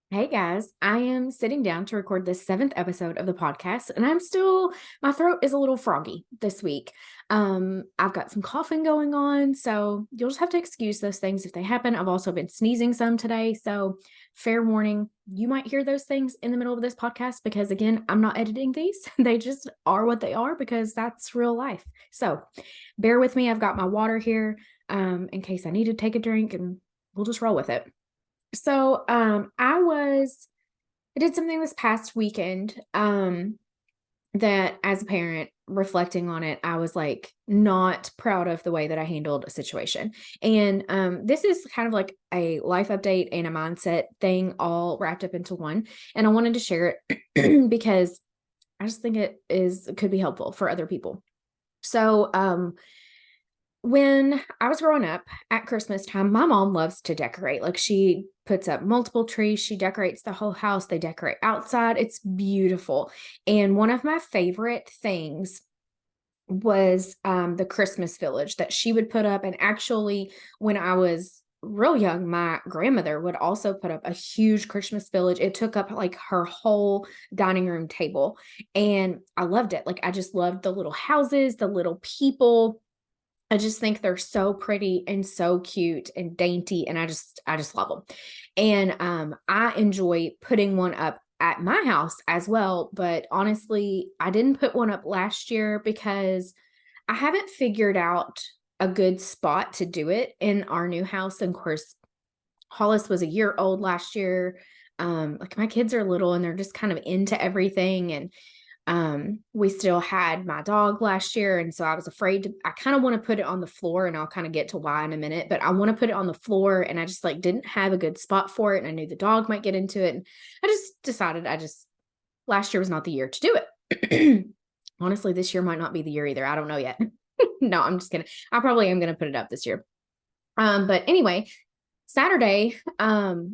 Hey guys, I am sitting down to record the seventh episode of the podcast, and my throat is a little froggy this week. I've got some coughing going on, so you'll just have to excuse those things if they happen. I've also been sneezing some today, so fair warning, you might hear those things in the middle of this podcast because, again, I'm not editing these. They just are what they are because that's real life. So bear with me. I've got my water here, in case I need to take a drink, and we'll just roll with it. I did something this past weekend that as a parent reflecting on it, I was like not proud of the way that I handled a situation. And this is kind of like a life update and a mindset thing all wrapped up into one. And I wanted to share it because I just think it could be helpful for other people. So when I was growing up at Christmas time, my mom loves to decorate. Like she puts up multiple trees, she decorates the whole house, they decorate outside. It's beautiful. And one of my favorite things was the Christmas village that she would put up. And actually, when I was real young, my grandmother would also put up a huge Christmas village. It took up like her whole dining room table. And I loved it. Like I just loved the little houses, the little people. I just think they're so pretty and so cute and dainty, and I just love them. And I enjoy putting one up at my house as well, but honestly, I didn't put one up last year because I haven't figured out a good spot to do it in our new house. And of course, Hollis was a year old last year. Like my kids are little and they're just kind of into everything. And we still had my dog last year, and so I was afraid I kind of want to put it on the floor, and I'll kind of get to why in a minute, but I want to put it on the floor, and I just like didn't have a good spot for it, and I knew the dog might get into it, and I just decided last year was not the year to do it. Honestly, this year might not be the year either. I don't know yet. No, I'm just kidding. I probably am going to put it up this year. But anyway, Saturday, my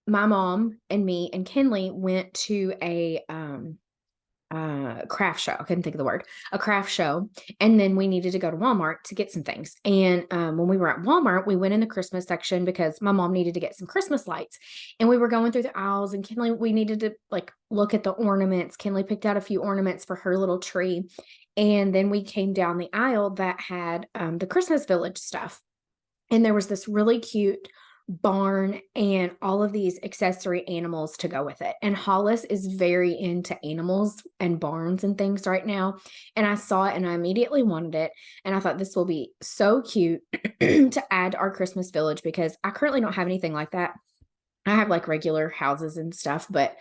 mom and me and Kinley went to a craft show. I couldn't think of the word, a craft show. And then we needed to go to Walmart to get some things. And when we were at Walmart, we went in the Christmas section because my mom needed to get some Christmas lights. And we were going through the aisles, and Kinley, we needed to like look at the ornaments. Kinley picked out a few ornaments for her little tree. And then we came down the aisle that had the Christmas Village stuff. And there was this really cute barn and all of these accessory animals to go with it. And Hollis is very into animals and barns and things right now. And I saw it and I immediately wanted it. And I thought this will be so cute to add to our Christmas village because I currently don't have anything like that. I have like regular houses and stuff, but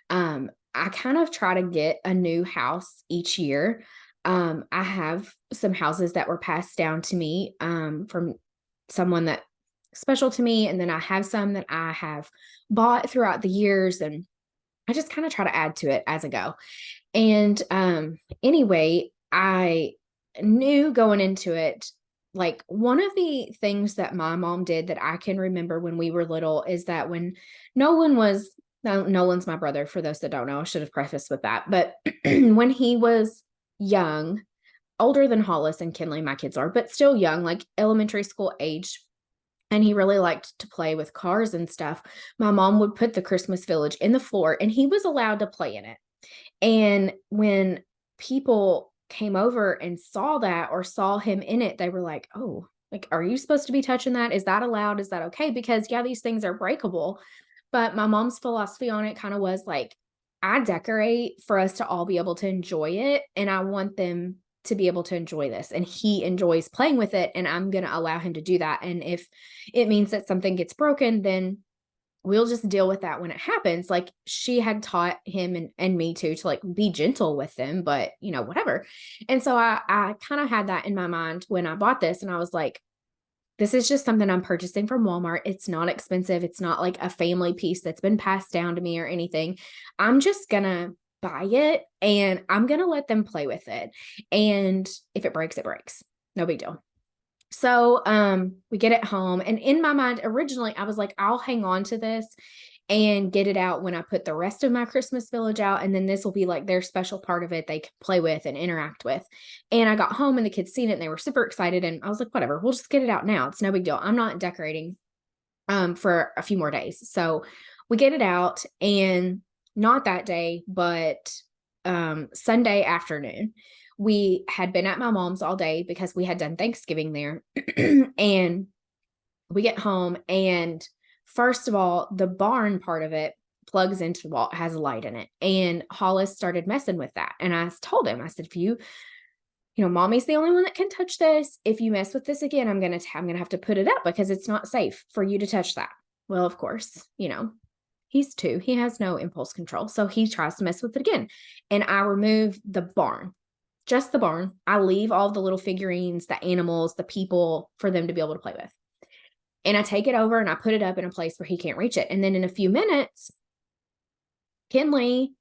I kind of try to get a new house each year. I have some houses that were passed down to me from someone that special to me. And then I have some that I have bought throughout the years. And I just kind of try to add to it as I go. And anyway, I knew going into it, like one of the things that my mom did that I can remember when we were little is that when Nolan's my brother, for those that don't know, I should have prefaced with that. But when he was young, older than Hollis and Kinley, my kids are, but still young, like elementary school age, and he really liked to play with cars and stuff, my mom would put the Christmas village in the floor and he was allowed to play in it. And when people came over and saw that or saw him in it, they were like, oh, like, are you supposed to be touching that? Is that allowed? Is that okay? Because yeah, these things are breakable. But my mom's philosophy on it kind of was like, I decorate for us to all be able to enjoy it. And I want them to be able to enjoy this. And he enjoys playing with it. And I'm going to allow him to do that. And if it means that something gets broken, then we'll just deal with that when it happens. Like she had taught him and me to like be gentle with them, but whatever. And so I kind of had that in my mind when I bought this, and I was like, this is just something I'm purchasing from Walmart. It's not expensive. It's not like a family piece that's been passed down to me or anything. I'm just gonna buy it and I'm gonna let them play with it. And if it breaks, it breaks. No big deal. So we get it home, and in my mind originally I was like, I'll hang on to this and get it out when I put the rest of my Christmas village out, and then this will be like their special part of it they can play with and interact with. And I got home and the kids seen it and they were super excited, and I was like, whatever, we'll just get it out now. It's no big deal. I'm not decorating for a few more days. So We get it out, and not that day, but Sunday afternoon, we had been at my mom's all day because we had done Thanksgiving there. And we get home, and first of all, the barn part of it plugs into the wall, it has a light in it. And Hollis started messing with that. And I told him, I said, if mommy's the only one that can touch this. If you mess with this again, I'm gonna have to put it up because it's not safe for you to touch that. Well, of course, he's 2. He has no impulse control. So he tries to mess with it again. And I remove the barn, just the barn. I leave all the little figurines, the animals, the people for them to be able to play with. And I take it over and I put it up in a place where he can't reach it. And then in a few minutes, Kinley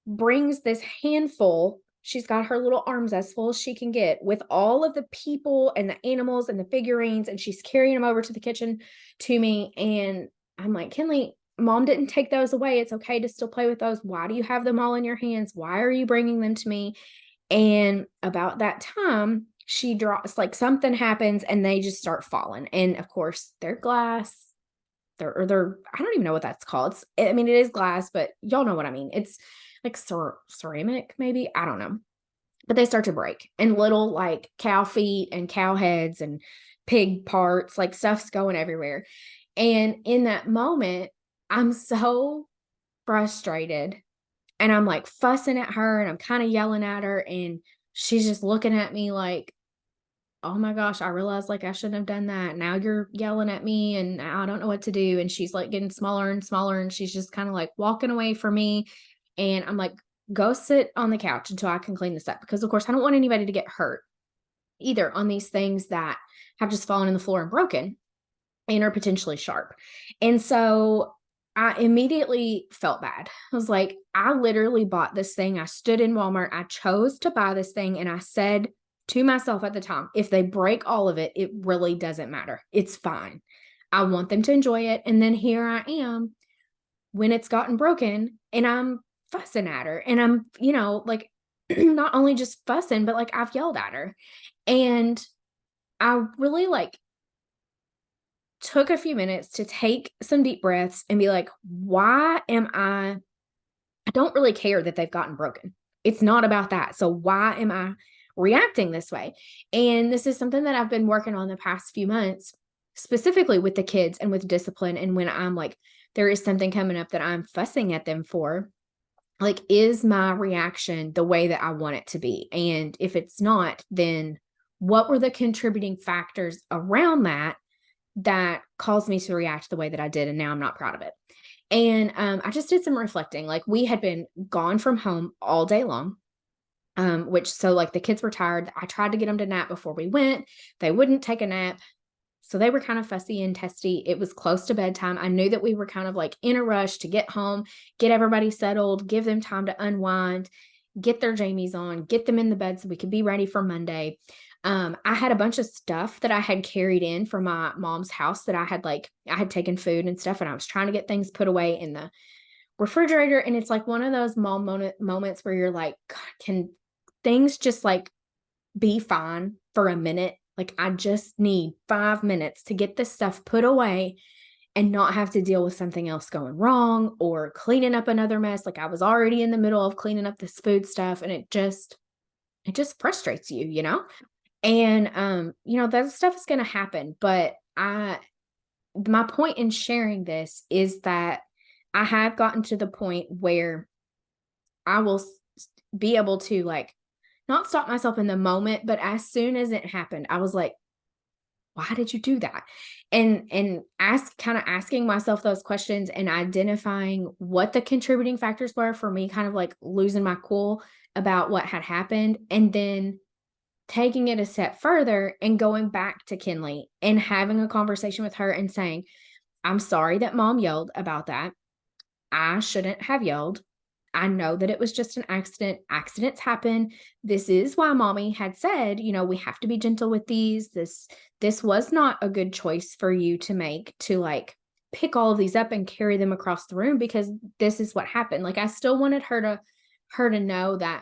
brings this handful. She's got her little arms as full as she can get with all of the people and the animals and the figurines. And she's carrying them over to the kitchen to me. And I'm like, Kinley, Mom didn't take those away. It's okay to still play with those. Why do you have them all in your hands? Why are you bringing them to me? And about that time, she drops, like something happens and they just start falling. And of course, they're glass. They're I don't even know what that's called. It is glass, but y'all know what I mean. It's like ceramic, maybe. I don't know. But they start to break, and little like cow feet and cow heads and pig parts, like stuff's going everywhere. And in that moment, I'm so frustrated, and I'm like fussing at her, and I'm kind of yelling at her, and she's just looking at me like, oh my gosh, I realized like I shouldn't have done that. Now you're yelling at me and I don't know what to do. And she's like getting smaller and smaller, and she's just kind of like walking away from me. And I'm like, go sit on the couch until I can clean this up. Because of course I don't want anybody to get hurt either on these things that have just fallen in the floor and broken and are potentially sharp. And so I immediately felt bad. I was like, I literally bought this thing. I stood in Walmart. I chose to buy this thing. And I said to myself at the time, if they break all of it, it really doesn't matter. It's fine. I want them to enjoy it. And then here I am when it's gotten broken, and I'm fussing at her, and I'm, like not only just fussing, but like I've yelled at her. And I really like took a few minutes to take some deep breaths and be like, why am I don't really care that they've gotten broken. It's not about that. So why am I reacting this way? And this is something that I've been working on the past few months, specifically with the kids and with discipline. And when I'm like, there is something coming up that I'm fussing at them for, like, is my reaction the way that I want it to be? And if it's not, then what were the contributing factors around that caused me to react the way that I did? And now I'm not proud of it. And I just did some reflecting. Like, we had been gone from home all day long, so like the kids were tired. I tried to get them to nap before we went. They wouldn't take a nap. So they were kind of fussy and testy. It was close to bedtime. I knew that we were kind of like in a rush to get home, get everybody settled, give them time to unwind, get their jammies on, get them in the bed so we could be ready for Monday. I had a bunch of stuff that I had carried in from my mom's house that I had taken food and stuff, and I was trying to get things put away in the refrigerator. And it's like one of those moments where you're like, God, can things just like be fine for a minute? Like, I just need 5 minutes to get this stuff put away and not have to deal with something else going wrong or cleaning up another mess. Like, I was already in the middle of cleaning up this food stuff, and it just frustrates you, And, that stuff is going to happen. But my point in sharing this is that I have gotten to the point where I will be able to, like, not stop myself in the moment, but as soon as it happened, I was like, why did you do that? And asking myself those questions and identifying what the contributing factors were for me kind of like losing my cool about what had happened, and then taking it a step further and going back to Kinley and having a conversation with her and saying, I'm sorry that Mom yelled about that. I shouldn't have yelled. I know that it was just an accident. Accidents happen. This is why Mommy had said, we have to be gentle with these. This was not a good choice for you to make, to like pick all of these up and carry them across the room, because this is what happened. Like, I still wanted her to know that,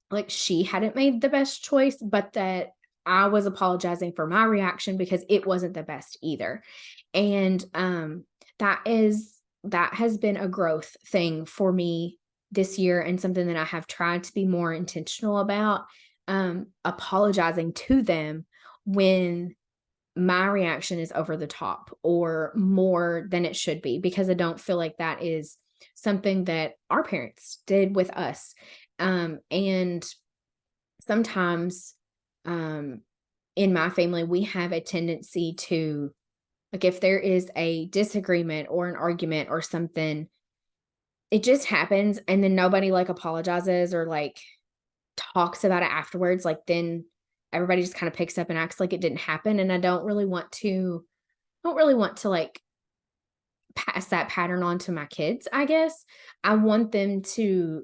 like, she hadn't made the best choice, but that I was apologizing for my reaction because it wasn't the best either. And that is that has been a growth thing for me this year, and something that I have tried to be more intentional about, apologizing to them when my reaction is over the top or more than it should be, because I don't feel like that is something that our parents did with us. And sometimes, um, in my family, we have a tendency to, like, if there is a disagreement or an argument or something, it just happens and then nobody like apologizes or like talks about it afterwards. Like, then everybody just kind of picks up and acts like it didn't happen. And I don't really want to like pass that pattern on to my kids, I guess. I want them to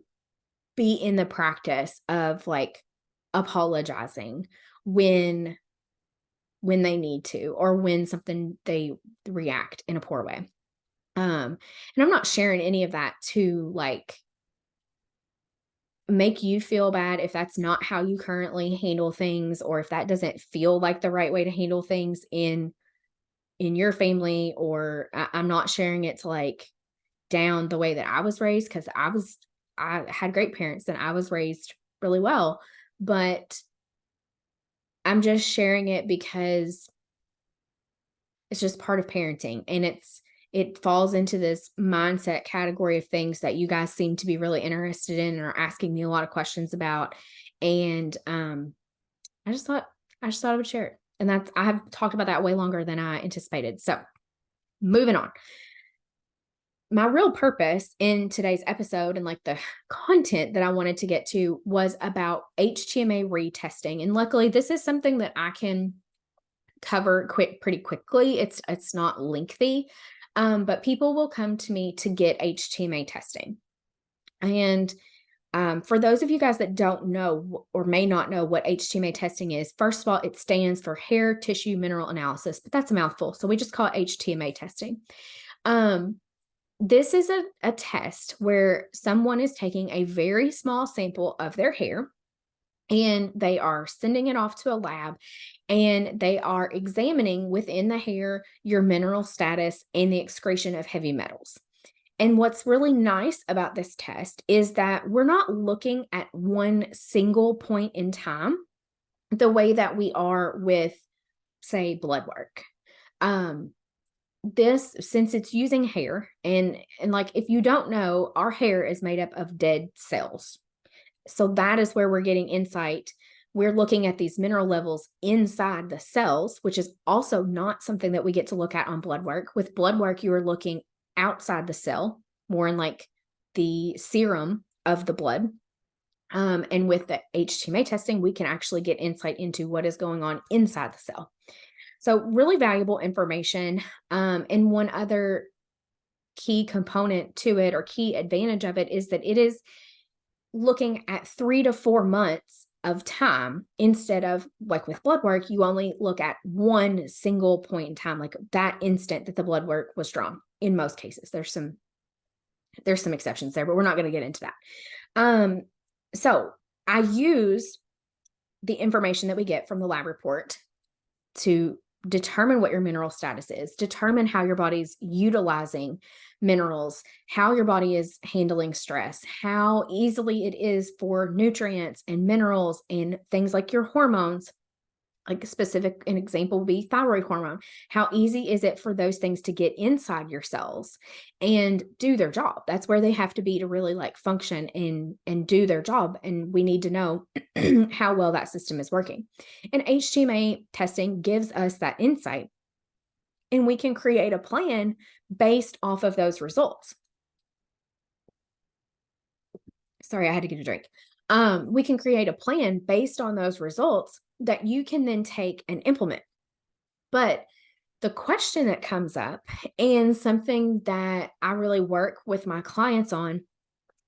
be in the practice of like apologizing when they need to, or when something they react in a poor way. And I'm not sharing any of that to like make you feel bad if that's not how you currently handle things, or if that doesn't feel like the right way to handle things in your family, or I'm not sharing it to like down the way that I was raised, because I had great parents and I was raised really well, but I'm just sharing it because it's just part of parenting, and it falls into this mindset category of things that you guys seem to be really interested in and are asking me a lot of questions about. And I just thought I would share it. And I have talked about that way longer than I anticipated. So, moving on. My real purpose in today's episode, and like the content that I wanted to get to, was about HTMA retesting. And luckily, this is something that I can cover pretty quickly. It's not lengthy, but people will come to me to get HTMA testing. And for those of you guys that don't know or may not know what HTMA testing is, first of all, it stands for hair tissue mineral analysis, but that's a mouthful, so we just call it HTMA testing. This is a test where someone is taking a very small sample of their hair, and they are sending it off to a lab, and they are examining within the hair your mineral status and the excretion of heavy metals. And what's really nice about this test is that we're not looking at one single point in time the way that we are with, say, blood work. This, since it's using hair, and like, if you don't know, our hair is made up of dead cells. So that is where we're getting insight. We're looking at these mineral levels inside the cells, which is also not something that we get to look at on blood work. With blood work, you are looking outside the cell, more in like the serum of the blood. And with the HTMA testing, we can actually get insight into what is going on inside the cell. So really valuable information. And one other key component to it, or key advantage of it, is that it is looking at 3 to 4 months of time, instead of like with blood work, you only look at one single point in time, like that instant that the blood work was drawn. In most cases, there's some exceptions there, but we're not going to get into that. So I use the information that we get from the lab report to determine what your mineral status is, determine how your body's utilizing minerals, how your body is handling stress, how easily it is for nutrients and minerals and things like your hormones. Like an example would be thyroid hormone. How easy is it for those things to get inside your cells and do their job? That's where they have to be to really like function and do their job. And we need to know how well that system is working. And HTMA testing gives us that insight. And we can create a plan based off of those results. Sorry, I had to get a drink. We can create a plan based on those results that you can then take and implement. But the question that comes up, and something that I really work with my clients on,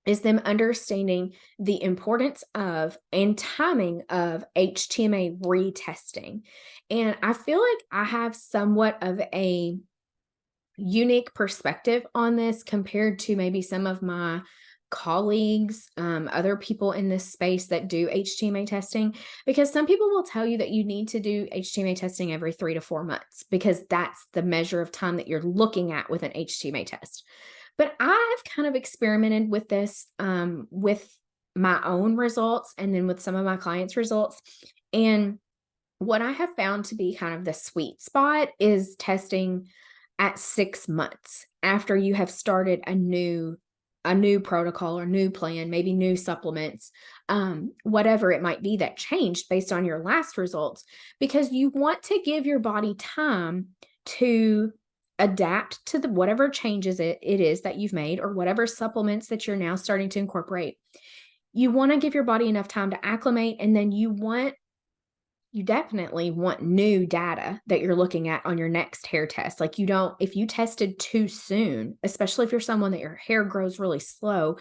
is them understanding the importance of and timing of HTMA retesting. And I feel like I have somewhat of a unique perspective on this compared to maybe some of my colleagues, other people in this space that do HTMA testing, because some people will tell you that you need to do HTMA testing every 3 to 4 months because that's the measure of time that you're looking at with an HTMA test. But I've kind of experimented with this, with my own results and then with some of my clients' results. And what I have found to be kind of the sweet spot is testing at 6 months after you have started a new protocol or new plan, maybe new supplements, whatever it might be that changed based on your last results, because you want to give your body time to adapt to the whatever changes it is that you've made or whatever supplements that you're now starting to incorporate. You want to give your body enough time to acclimate, and then you definitely want new data that you're looking at on your next hair test. Like if you tested too soon, especially if you're someone that your hair grows really slow,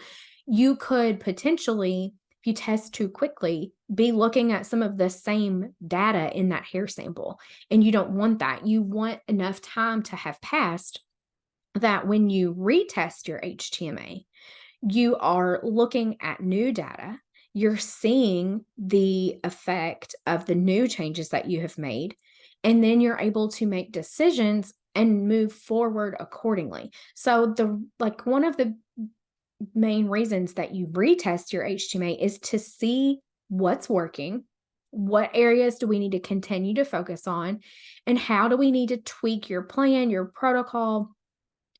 you could potentially, if you test too quickly, be looking at some of the same data in that hair sample. And you don't want that. You want enough time to have passed that when you retest your HTMA, you are looking at new data. You're seeing the effect of the new changes that you have made, and then you're able to make decisions and move forward accordingly. So one of the main reasons that you retest your HTMA is to see what's working, what areas do we need to continue to focus on, and how do we need to tweak your plan, your protocol,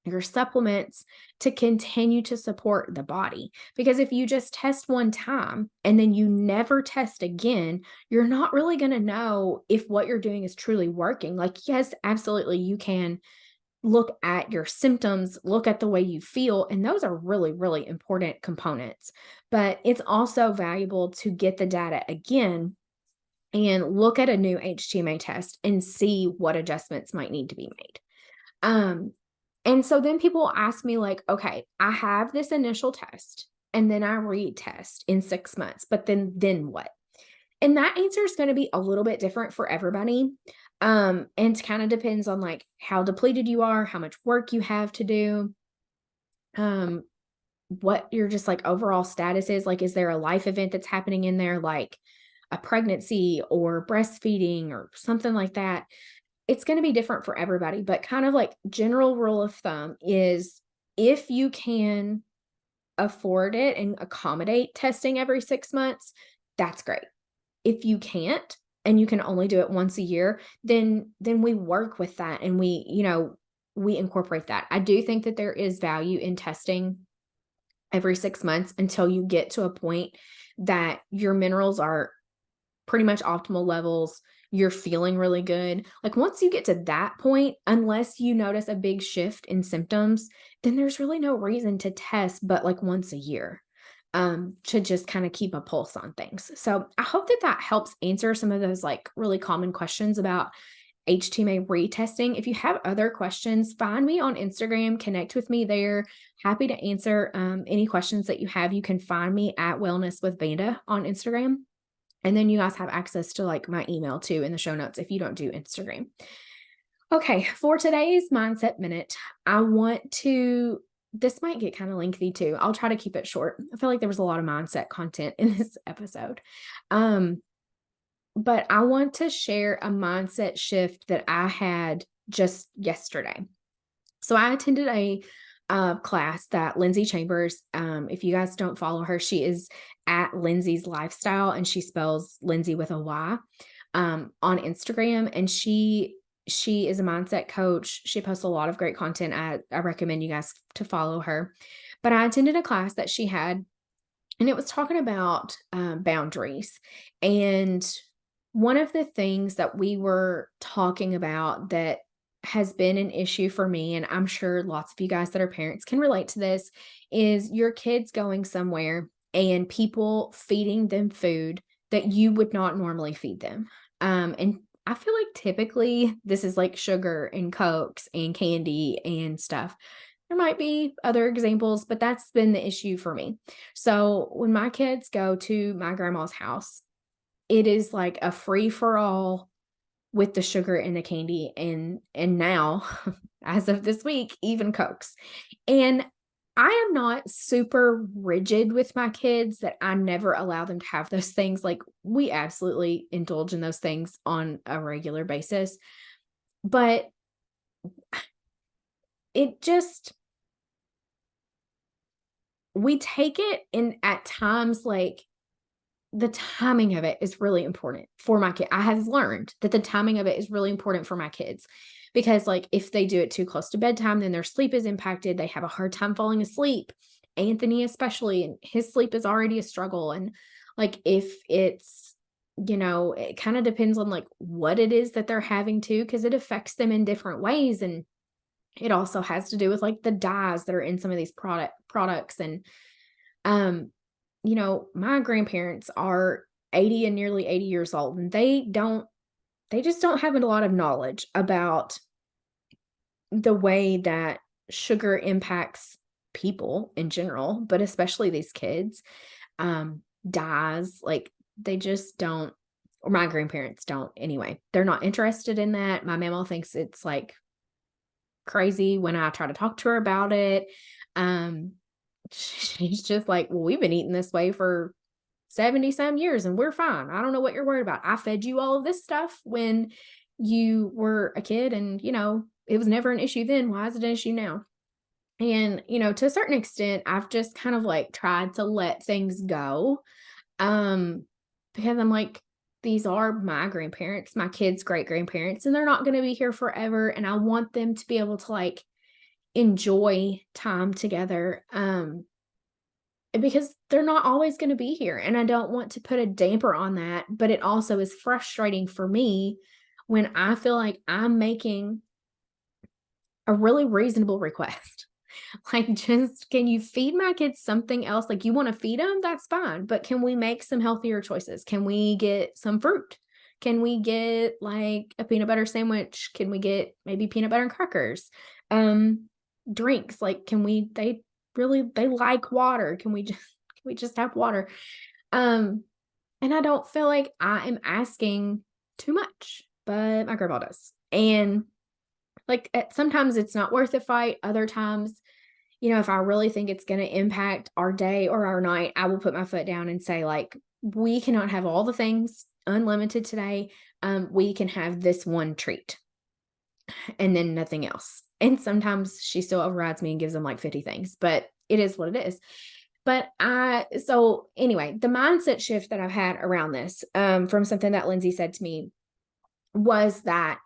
your supplements to continue to support the body. Because if you just test one time and then you never test again, you're not really going to know if what you're doing is truly working. Like, yes, absolutely, you can look at your symptoms, look at the way you feel, and those are really, really important components. But it's also valuable to get the data again and look at a new HTMA test and see what adjustments might need to be made. And so then people ask me like, okay, I have this initial test and then I retest in 6 months, but then what? And that answer is going to be a little bit different for everybody. And it kind of depends on like how depleted you are, how much work you have to do, what your just like overall status is. Like, is there a life event that's happening in there, like a pregnancy or breastfeeding or something like that? It's going to be different for everybody, but kind of like general rule of thumb is if you can afford it and accommodate testing every 6 months, that's great. If you can't and you can only do it once a year, then we work with that and we incorporate that. I do think that there is value in testing every 6 months until you get to a point that your minerals are pretty much optimal levels. You're feeling really good. Like once you get to that point, unless you notice a big shift in symptoms, then there's really no reason to test but like once a year, to just kind of keep a pulse on things. So I hope that helps answer some of those like really common questions about HTMA retesting. If you have other questions, find me on Instagram, connect with me there. Happy to answer any questions that you have. You can find me at Wellness with Vanda on Instagram. And then you guys have access to like my email too in the show notes if you don't do Instagram. Okay, for today's mindset minute, this might get kind of lengthy too. I'll try to keep it short. I feel like there was a lot of mindset content in this episode. But I want to share a mindset shift that I had just yesterday. So I attended a class that Lindsay Chambers, if you guys don't follow her, she is at Lindsay's Lifestyle and she spells Lindsay with a Y, on Instagram. And she is a mindset coach. She posts a lot of great content. I recommend you guys to follow her. But I attended a class that she had, and it was talking about boundaries. And one of the things that we were talking about that has been an issue for me, and I'm sure lots of you guys that are parents can relate to this, is your kids going somewhere and people feeding them food that you would not normally feed them. And I feel like typically this is like sugar and Cokes and candy and stuff. There might be other examples, but that's been the issue for me. So when my kids go to my grandma's house, it is like a free for all with the sugar and the candy and now, as of this week, even Cokes. And I am not super rigid with my kids that I never allow them to have those things. Like, we absolutely indulge in those things on a regular basis, but it just we take it in at times, like, the timing of it is really important for my kid. I have learned that the timing of it is really important for my kids because, like, if they do it too close to bedtime, then their sleep is impacted. They have a hard time falling asleep. Anthony, especially, and his sleep is already a struggle. And, like, if it's, it kind of depends on like what it is that they're having too, because it affects them in different ways. And it also has to do with like the dyes that are in some of these products. And um my grandparents are 80 and nearly 80 years old, and they just don't have a lot of knowledge about the way that sugar impacts people in general, but especially these kids. Dyes, like, they just don't, or my grandparents don't anyway. They're not interested in that. My mama thinks it's like crazy when I try to talk to her about it. Um, she's just like, well, we've been eating this way for 70 some years and we're fine. I don't know what you're worried about. I fed you all of this stuff when you were a kid and, it was never an issue then. Why is it an issue now? And, to a certain extent, I've just kind of like tried to let things go. Um, because I'm like, these are my grandparents, my kids' great grandparents, and they're not going to be here forever. And I want them to be able to like enjoy time together. Because they're not always going to be here. And I don't want to put a damper on that. But it also is frustrating for me when I feel like I'm making a really reasonable request. Like, just, can you feed my kids something else? Like, you want to feed them? That's fine. But can we make some healthier choices? Can we get some fruit? Can we get like a peanut butter sandwich? Can we get maybe peanut butter and crackers? Drinks, like, they like water. Can we just have water? Um, and I don't feel like I am asking too much, but my grandma does. And like, sometimes it's not worth the fight. Other times, if I really think it's going to impact our day or our night, I will put my foot down and say, like, we cannot have all the things unlimited today. We can have this one treat and then nothing else. And sometimes she still overrides me and gives them like 50 things, but it is what it is. But so anyway, the mindset shift that I've had around this, from something that Lindsay said to me, was that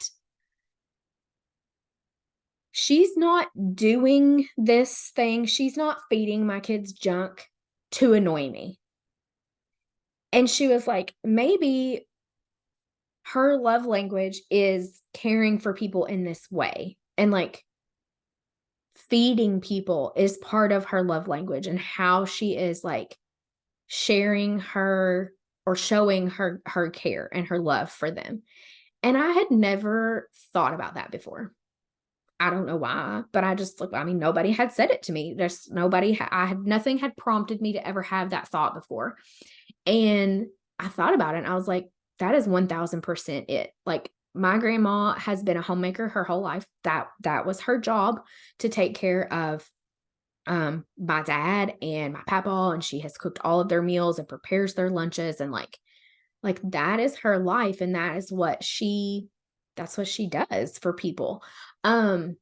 she's not doing this thing. She's not feeding my kids junk to annoy me. And she was like, maybe her love language is caring for people in this way. And like, feeding people is part of her love language, and how she is like sharing her or showing her care and her love for them. And I had never thought about that before. I don't know why, but nobody had said it to me. There's nobody, nothing had prompted me to ever have that thought before. And I thought about it and I was like, that is 1000% it. Like, my grandma has been a homemaker her whole life. That was her job, to take care of my dad and my papa, and she has cooked all of their meals and prepares their lunches, and like that is her life, and that's what she does for people. And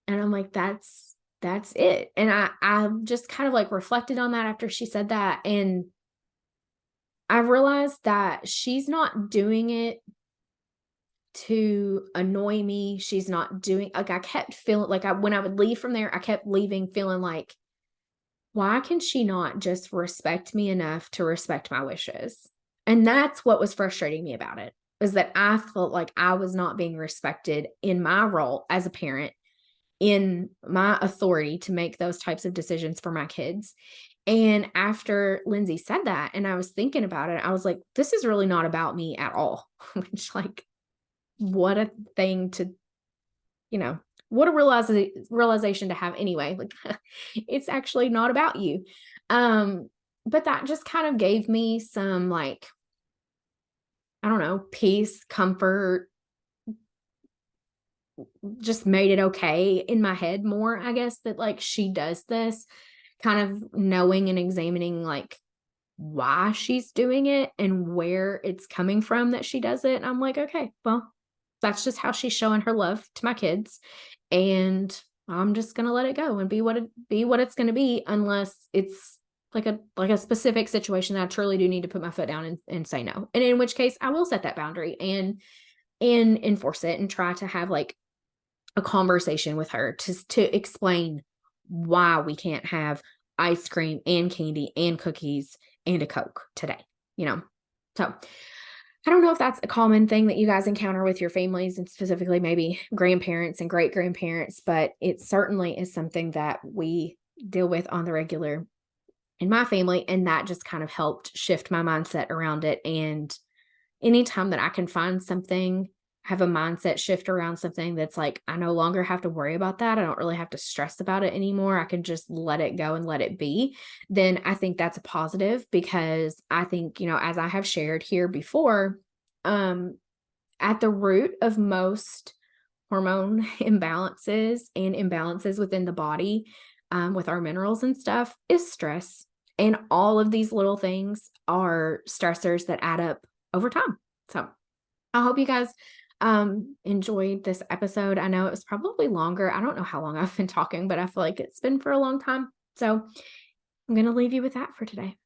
I'm like, that's it. And I just kind of like reflected on that after she said that, and I realized that she's not doing it to annoy me. She's not doing, like, I kept feeling like when I would leave from there, I kept leaving feeling like, why can she not just respect me enough to respect my wishes? And that's what was frustrating me about it, is that I felt like I was not being respected in my role as a parent, in my authority to make those types of decisions for my kids. And after Lindsay said that, and I was thinking about it, I was like, this is really not about me at all. Which, like, what a thing to, what a realization to have anyway. Like, it's actually not about you. But that just kind of gave me some, like, I don't know, peace, comfort, just made it okay in my head more, I guess, that like she does this. kind of knowing and examining like why she's doing it and where it's coming from that she does it. I'm like, okay, well, that's just how she's showing her love to my kids. And I'm just gonna let it go and be what it's gonna be, unless it's like a specific situation that I truly do need to put my foot down and say no. And in which case I will set that boundary and enforce it and try to have like a conversation with her to explain why we can't have ice cream and candy and cookies and a Coke today, you know? So I don't know if that's a common thing that you guys encounter with your families and specifically maybe grandparents and great grandparents, but it certainly is something that we deal with on the regular in my family. And that just kind of helped shift my mindset around it. And anytime that I can find something, have a mindset shift around something that's like, I no longer have to worry about that. I don't really have to stress about it anymore. I can just let it go and let it be. Then I think that's a positive because I think, you know, as I have shared here before, um, at the root of most hormone imbalances within the body, with our minerals and stuff is stress. And all of these little things are stressors that add up over time. So I hope you guys enjoyed this episode. I know it was probably longer. I don't know how long I've been talking, but I feel like it's been for a long time. So I'm going to leave you with that for today.